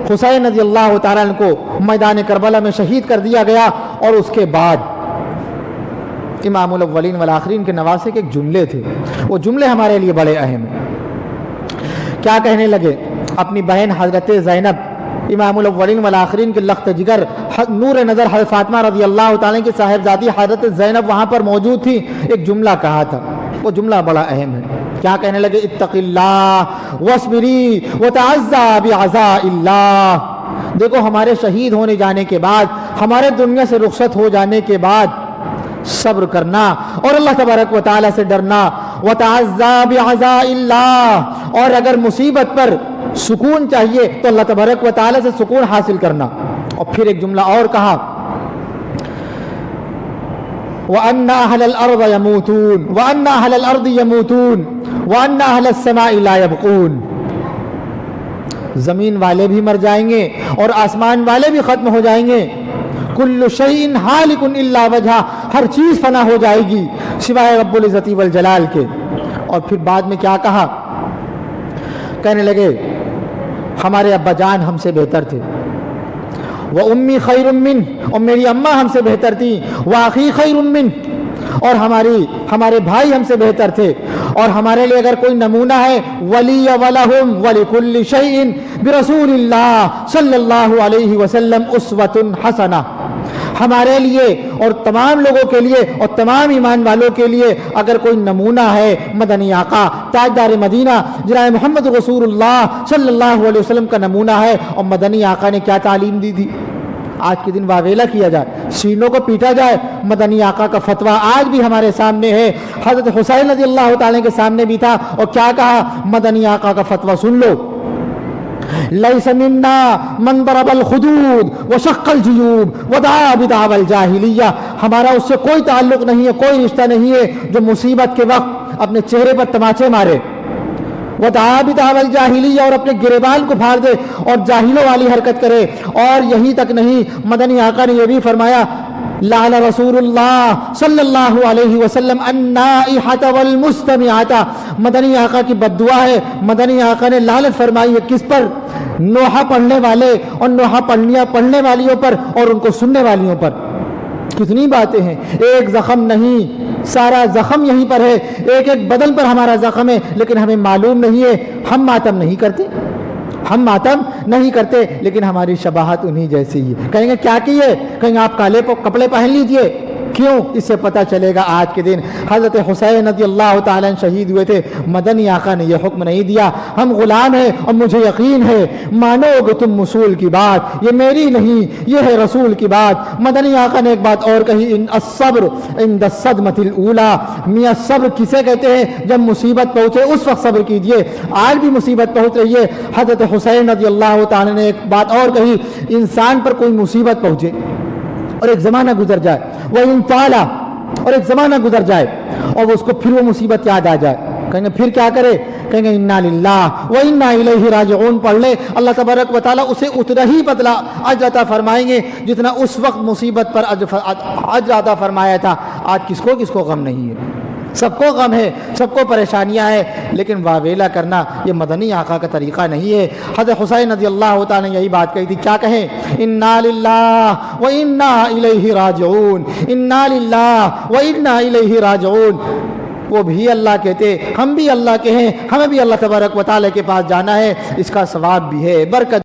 حسین رضی اللہ تعالیٰ عنہ کو میدان کربلا میں شہید کر دیا گیا، اور اس کے بعد امام الاولین والآخرین کے نواسے کے ایک جملے تھے، وہ جملے ہمارے لیے بڑے اہم ہیں۔ کیا کہنے لگے؟ اپنی بہن حضرت زینب، امام الاولین والآخرین کے لخت جگر نور نظر حضرت فاطمہ رضی اللہ تعالیٰ کی صاحبزادی حضرت زینب وہاں پر موجود تھی، ایک جملہ کہا تھا، وہ جملہ بڑا اہم ہے۔ کیا کہنے لگے؟ اتق اللہ واصبری وتعزى بعزاء اللہ۔ دیکھو ہمارے شہید ہونے جانے کے بعد، ہمارے دنیا سے رخصت ہو جانے کے بعد صبر کرنا اور اللہ تبارک و تعالیٰ سے ڈرنا، وتعزى بعزاء اللہ، اور اگر مصیبت پر سکون چاہیے تو اللہ تبارک و تعالیٰ سے سکون حاصل کرنا۔ اور پھر ایک جملہ اور کہا، وَأَنَّ أَهْلَ الْأَرْضِ يَمُوتُونَ وَأَنَّ أَهْلَ الْأَرْضِ يَمُوتُونَ وَأَنَّ أَهْلَ السَّمَاءِ لَا يَبْقُونَ۔ زمین والے بھی مر جائیں گے اور آسمان والے بھی ختم ہو جائیں گے، کل شیء ہالک الا وجہہ، ہر چیز فنا ہو جائے گی سوائے رب العزت والجلال کے۔ اور پھر بعد میں کیا کہا؟ کہنے لگے ہمارے ابا جان ہم سے بہتر تھے، وَأُمِّي خَيْرٌ مِّنْ، اور میری اماں ہم سے بہتر تھی، وَأَخِي خَيْرٌ مِّنْ، اور ہمارے بھائی ہم سے بہتر تھے، اور ہمارے لیے اگر کوئی نمونہ ہے، وَلِيَ وَلَهُمْ وَلِكُلِّ شَيْءٍ بِرَسُولِ اللَّهِ صلی اللہ علیہ وسلم أُسْوَةٌ حَسَنَةٌ۔ ہمارے لیے اور تمام لوگوں کے لیے اور تمام ایمان والوں کے لیے اگر کوئی نمونہ ہے، مدنی آقا تاجدار مدینہ جناب محمد رسول اللہ صلی اللہ علیہ وسلم کا نمونہ ہے۔ اور مدنی آقا نے کیا تعلیم دی تھی؟ آج کے دن واویلا کیا جائے، سینوں کو پیٹا جائے، مدنی آقا کا فتویٰ آج بھی ہمارے سامنے ہے، حضرت حسین رضی اللہ تعالیٰ کے سامنے بھی تھا، اور کیا کہا؟ مدنی آقا کا فتویٰ سن لو، لیس منا من ضرب الخدود وشق الجیوب ودعا بدعوى الجاہلیہ، ہمارا اس سے کوئی تعلق نہیں ہے، کوئی رشتہ نہیں ہے جو مصیبت کے وقت اپنے چہرے پر تماچے مارے، ودعا بدعوى الجاہلیہ، اور اپنے گریبان کو پھاڑ دے اور جاہلوں والی حرکت کرے۔ اور یہی تک نہیں، مدنی آقا نے یہ بھی فرمایا، لعن رسول اللہ صلی اللہ علیہ وسلم النائحۃ والمستمعۃ، مدنی آقا کی بد دعا ہے، مدنی آقا نے لعنت فرمائی ہے کس پر؟ نوحہ پڑھنے والے اور نوحہ پڑھنے والیوں پر اور ان کو سننے والیوں پر۔ کتنی باتیں ہیں، ایک زخم نہیں، سارا زخم یہیں پر ہے، ایک ایک بدن پر ہمارا زخم ہے، لیکن ہمیں معلوم نہیں ہے، ہم ماتم نہیں کرتے، ہم ماتم نہیں کرتے، لیکن ہماری شباہت انہی جیسی ہی ہے۔ کہیں گے کیا کیے؟ کہیں گے آپ کالے کپڑے پہن لیجئے، کیوں؟ اس سے پتہ چلے گا آج کے دن حضرت حسین رضی اللہ تعالیٰ شہید ہوئے تھے، مدنی آقا نے یہ حکم نہیں دیا، ہم غلام ہیں اور مجھے یقین ہے مانو گے تم رسول کی بات، یہ میری نہیں، یہ ہے رسول کی بات۔ مدنی آقا نے ایک بات اور کہی، ان الصبر عند الصدمۃ الاولی، میاں صبر کسے کہتے ہیں؟ جب مصیبت پہنچے اس وقت صبر کیجئے، آج بھی مصیبت پہنچ رہی ہے۔ حضرت حسین رضی اللہ تعالیٰ نے ایک بات اور کہی، انسان پر کوئی مصیبت پہنچے اور ایک زمانہ گزر جائے، وہ انطالا، اور ایک زمانہ گزر جائے اور اس کو پھر وہ مصیبت یاد آ جائے، کہیں گے پھر کیا کرے؟ کہیں گے انا للہ و انا الیہ راجعون پڑھ لے، اللہ تبارک و تعالیٰ اسے اتنا ہی بدلہ اجر عطا فرمائیں گے جتنا اس وقت مصیبت پر اجر عطا فرمایا تھا۔ آج کس کو غم نہیں ہے؟ سب کو غم ہے، سب کو پریشانیاں ہیں، لیکن واویلا کرنا یہ مدنی آقا کا طریقہ نہیں ہے۔ حضرت حسین رضی اللہ تعالیٰ نے یہی بات کہی تھی، کیا کہیں؟ انا للہ و انا الیہ راجعون، انا للہ و انا الیہ راجعون۔ وہ بھی اللہ کہتے، ہم بھی اللہ کے ہیں، ہمیں بھی اللہ تبارک و تعالیٰ کے پاس جانا ہے، اس کا ثواب بھی ہے، برکت